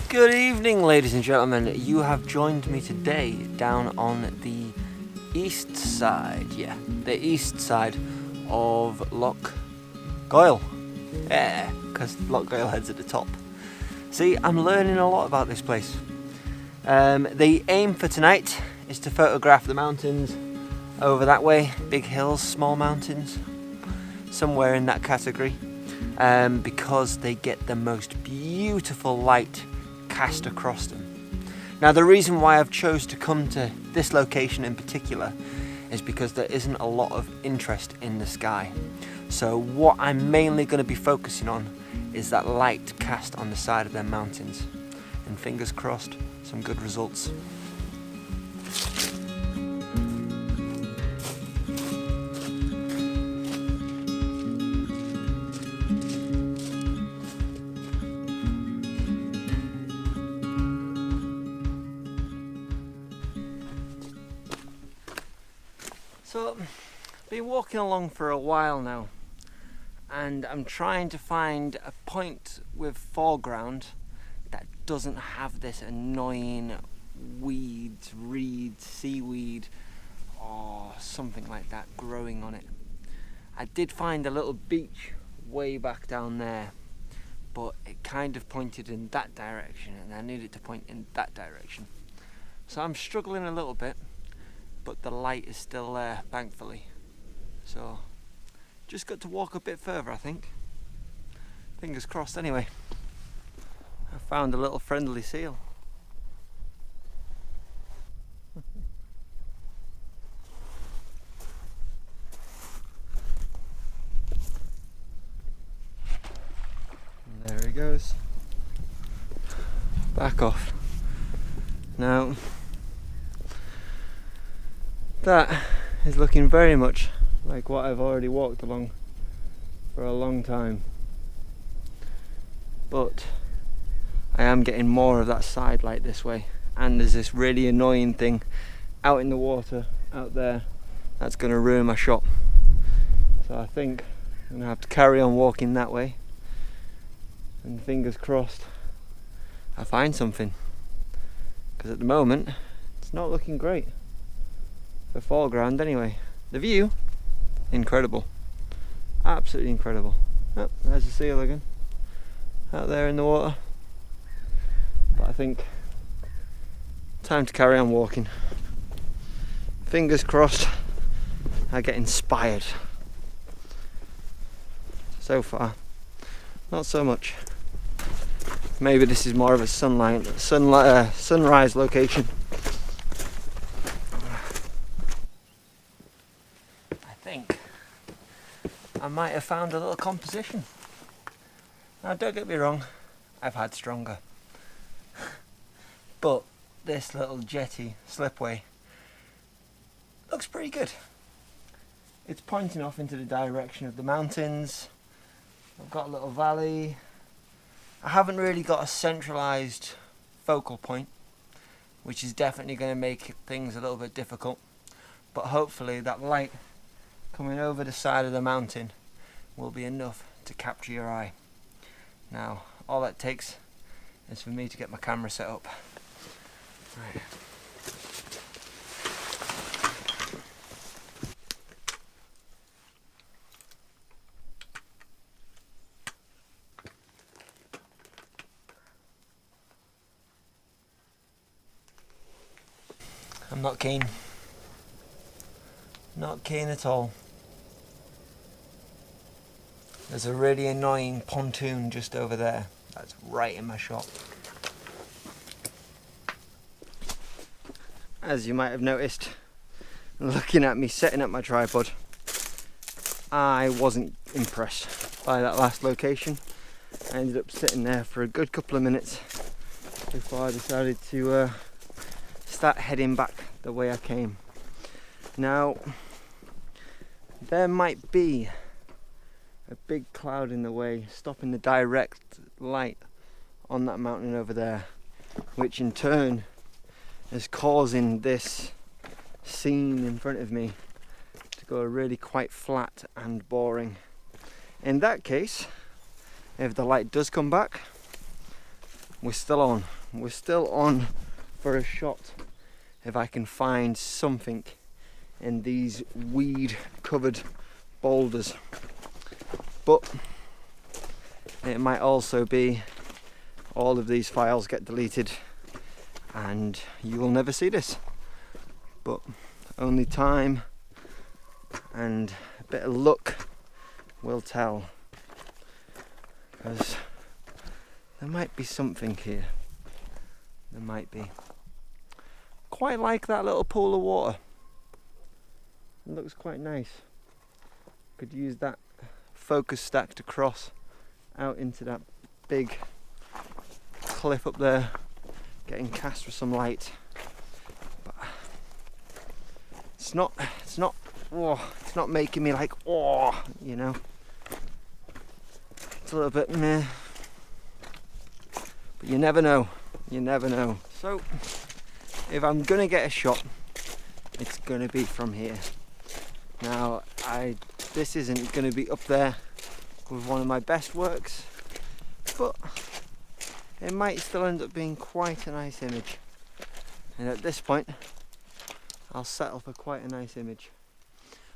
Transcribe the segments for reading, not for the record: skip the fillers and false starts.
Good evening, ladies and gentlemen. You have joined me today down on the east side, the east side of Loch Goil. Yeah, because Loch Goil heads at the top. See, I'm learning a lot about this place. The aim for tonight is to photograph the mountains over that way, big hills, small mountains, somewhere in that category, because they get the most beautiful light cast across them. Now, the reason why I've chose to come to this location in particular is because there isn't a lot of interest in the sky. So what I'm mainly going to be focusing on is that light cast on the side of their mountains, and fingers crossed, some good results. So, I've been walking along for a while now, and I'm trying to find a point with foreground that doesn't have this annoying weeds, reeds, seaweed, or something like that growing on it. I did find a little beach way back down there, but it kind of pointed in that direction, and I needed to point in that direction. So I'm struggling a little bit, but the light is still there, thankfully. So, just got to walk a bit further, I think. Fingers crossed anyway. I found a little friendly seal. And there he goes. Back off. Now, that is looking very much like what I've already walked along for a long time, but I am getting more of that side light this way, and there's this really annoying thing out in the water out there that's going to ruin my shot. So I think I'm going to have to carry on walking that way, and fingers crossed I find something, because at the moment it's not looking great for foreground anyway. The view, incredible, absolutely incredible. Oh, there's a seal again out there in the water, but I think time to carry on walking. Fingers crossed I get inspired. So far not so much. Maybe this is more of a sunrise location. I might have found a little composition. Now, don't get me wrong, I've had stronger. But this little jetty slipway looks pretty good. It's pointing off into the direction of the mountains. I've got a little valley. I haven't really got a centralised focal point, which is definitely going to make things a little bit difficult. But hopefully that light coming over the side of the mountain will be enough to capture your eye. Now, all that takes is for me to get my camera set up. Right. I'm not keen. Not keen at all. There's a really annoying pontoon just over there. That's right in my shot. As you might have noticed, looking at me setting up my tripod, I wasn't impressed by that last location. I ended up sitting there for a good couple of minutes before I decided to start heading back the way I came. Now, there might be a big cloud in the way, stopping the direct light on that mountain over there, which in turn is causing this scene in front of me to go really quite flat and boring. In that case, if the light does come back, we're still on. we're still on for a shot if I can find something in these weed covered boulders, but it might also be all of these files get deleted and you will never see this, but only time and a bit of luck will tell, because there might be something here. There might be. Quite like that little pool of water. It looks quite nice. Could use that focus stack to cross out into that big cliff up there, getting cast with some light. But it's not making me like, oh, you know. It's a little bit meh. But you never know. You never know. So if I'm gonna get a shot, it's gonna be from here. Now this isn't gonna be up there with one of my best works, but it might still end up being quite a nice image. And at this point, I'll settle for quite a nice image.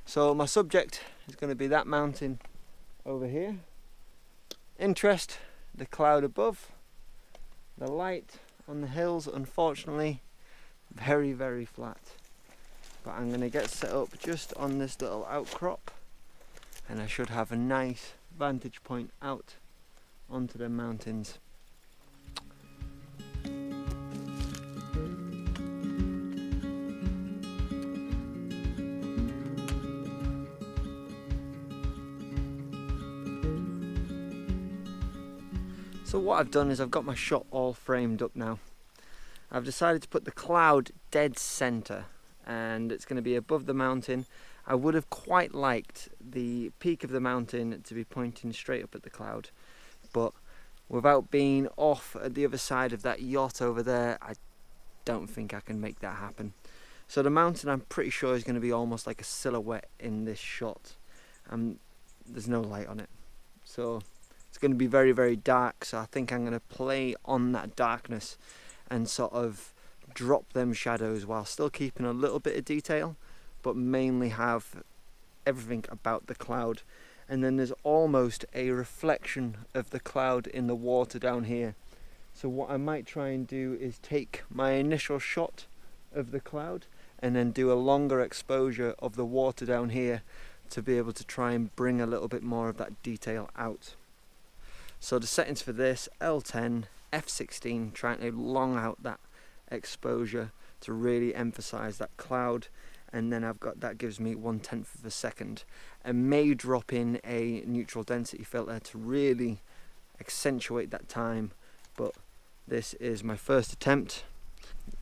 So my subject is going to be that mountain over here. Interest, the cloud above. The light on the hills, unfortunately, very, very flat. But I'm going to get set up just on this little outcrop, and I should have a nice vantage point out onto the mountains. So what I've done is I've got my shot all framed up now. I've decided to put the cloud dead center, and it's going to be above the mountain. I would have quite liked the peak of the mountain to be pointing straight up at the cloud, but without being off at the other side of that yacht over there, I don't think I can make that happen. So the mountain, I'm pretty sure, is going to be almost like a silhouette in this shot. There's no light on it, so it's going to be very, very dark. So I think I'm going to play on that darkness and sort of drop them shadows while still keeping a little bit of detail, but mainly have everything about the cloud. And then there's almost a reflection of the cloud in the water down here. So what I might try and do is take my initial shot of the cloud and then do a longer exposure of the water down here to be able to try and bring a little bit more of that detail out. So the settings for this, L10, F16, trying to long out that exposure to really emphasize that cloud. And then I've got, that gives me 1/10 of a second. And may drop in a neutral density filter to really accentuate that time. But this is my first attempt.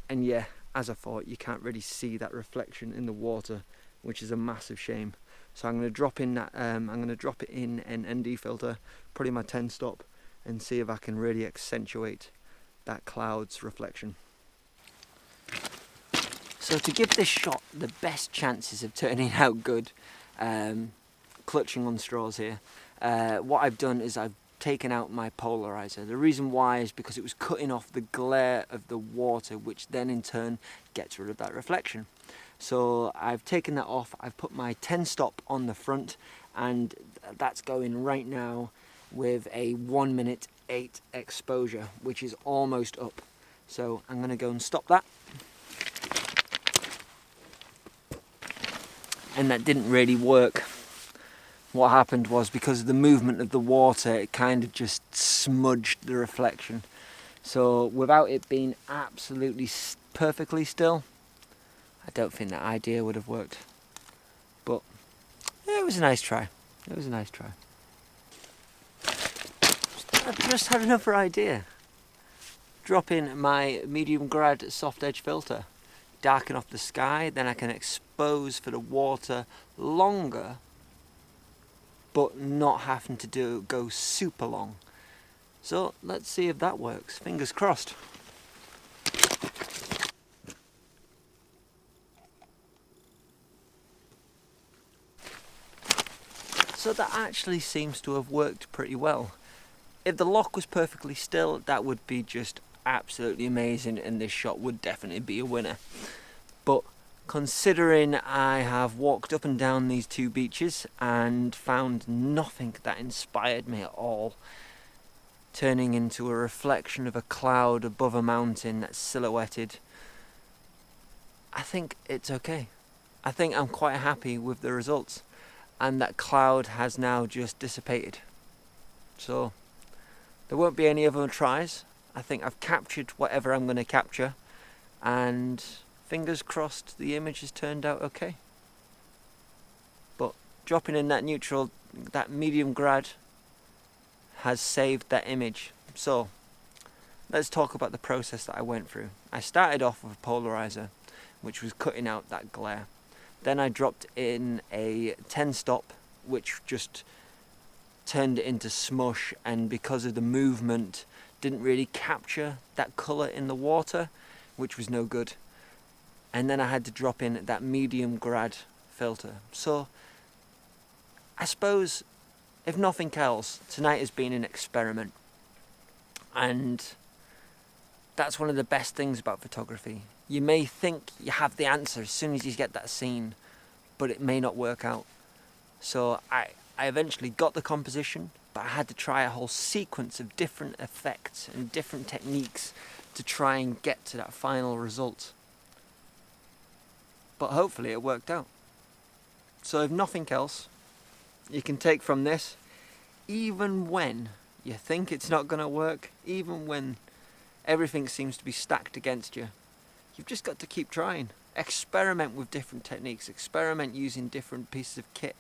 And yeah, as I thought, you can't really see that reflection in the water, which is a massive shame. So I'm going to drop in that. I'm going to drop it in an ND filter, probably my 10 stop, and see if I can really accentuate that cloud's reflection. So to give this shot the best chances of turning out good, clutching on straws here, what I've done is I've taken out my polarizer. The reason why is because it was cutting off the glare of the water, which then in turn gets rid of that reflection. So I've taken that off, I've put my 10 stop on the front, and that's going right now with a 1:08 exposure, which is almost up. So I'm going to go and stop that. And that didn't really work. What happened was, because of the movement of the water, it kind of just smudged the reflection. So without it being absolutely perfectly still, I don't think that idea would have worked. But it was a nice try. It was a nice try. I've just had another idea. Drop in my medium grad soft edge filter, darken off the sky, then I can expose for the water longer, but not having to go super long. So let's see if that works. Fingers crossed. So that actually seems to have worked pretty well. If the loch was perfectly still, that would be just absolutely amazing and this shot would definitely be a winner. But considering I have walked up and down these two beaches and found nothing that inspired me at all, turning into a reflection of a cloud above a mountain that's silhouetted, I think it's okay. I think I'm quite happy with the results, and that cloud has now just dissipated. So there won't be any other tries. I think I've captured whatever I'm going to capture, and fingers crossed the image has turned out okay. But dropping in that neutral, that medium grad, has saved that image. So let's talk about the process that I went through. I started off with a polarizer, which was cutting out that glare. Then I dropped in a 10 stop, which just turned it into smush, and because of the movement didn't really capture that colour in the water, which was no good. And then I had to drop in that medium grad filter. So I suppose, if nothing else, tonight has been an experiment, and that's one of the best things about photography. You may think you have the answer as soon as you get that scene, but it may not work out. So I eventually got the composition, but I had to try a whole sequence of different effects and different techniques to try and get to that final result. But hopefully it worked out. So if nothing else, you can take from this, even when you think it's not going to work, even when everything seems to be stacked against you, you've just got to keep trying. Experiment with different techniques, experiment using different pieces of kit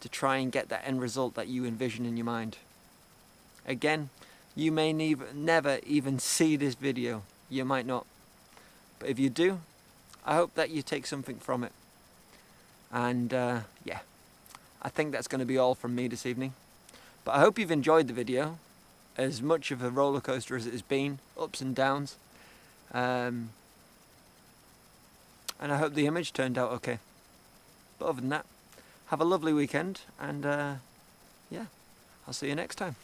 to try and get that end result that you envision in your mind. Again, you may never even see this video, you might not, but if you do, I hope that you take something from it. And yeah, I think that's going to be all from me this evening. But I hope you've enjoyed the video, as much of a roller coaster as it has been, ups and downs. And I hope the image turned out okay. But other than that, have a lovely weekend, and yeah, I'll see you next time.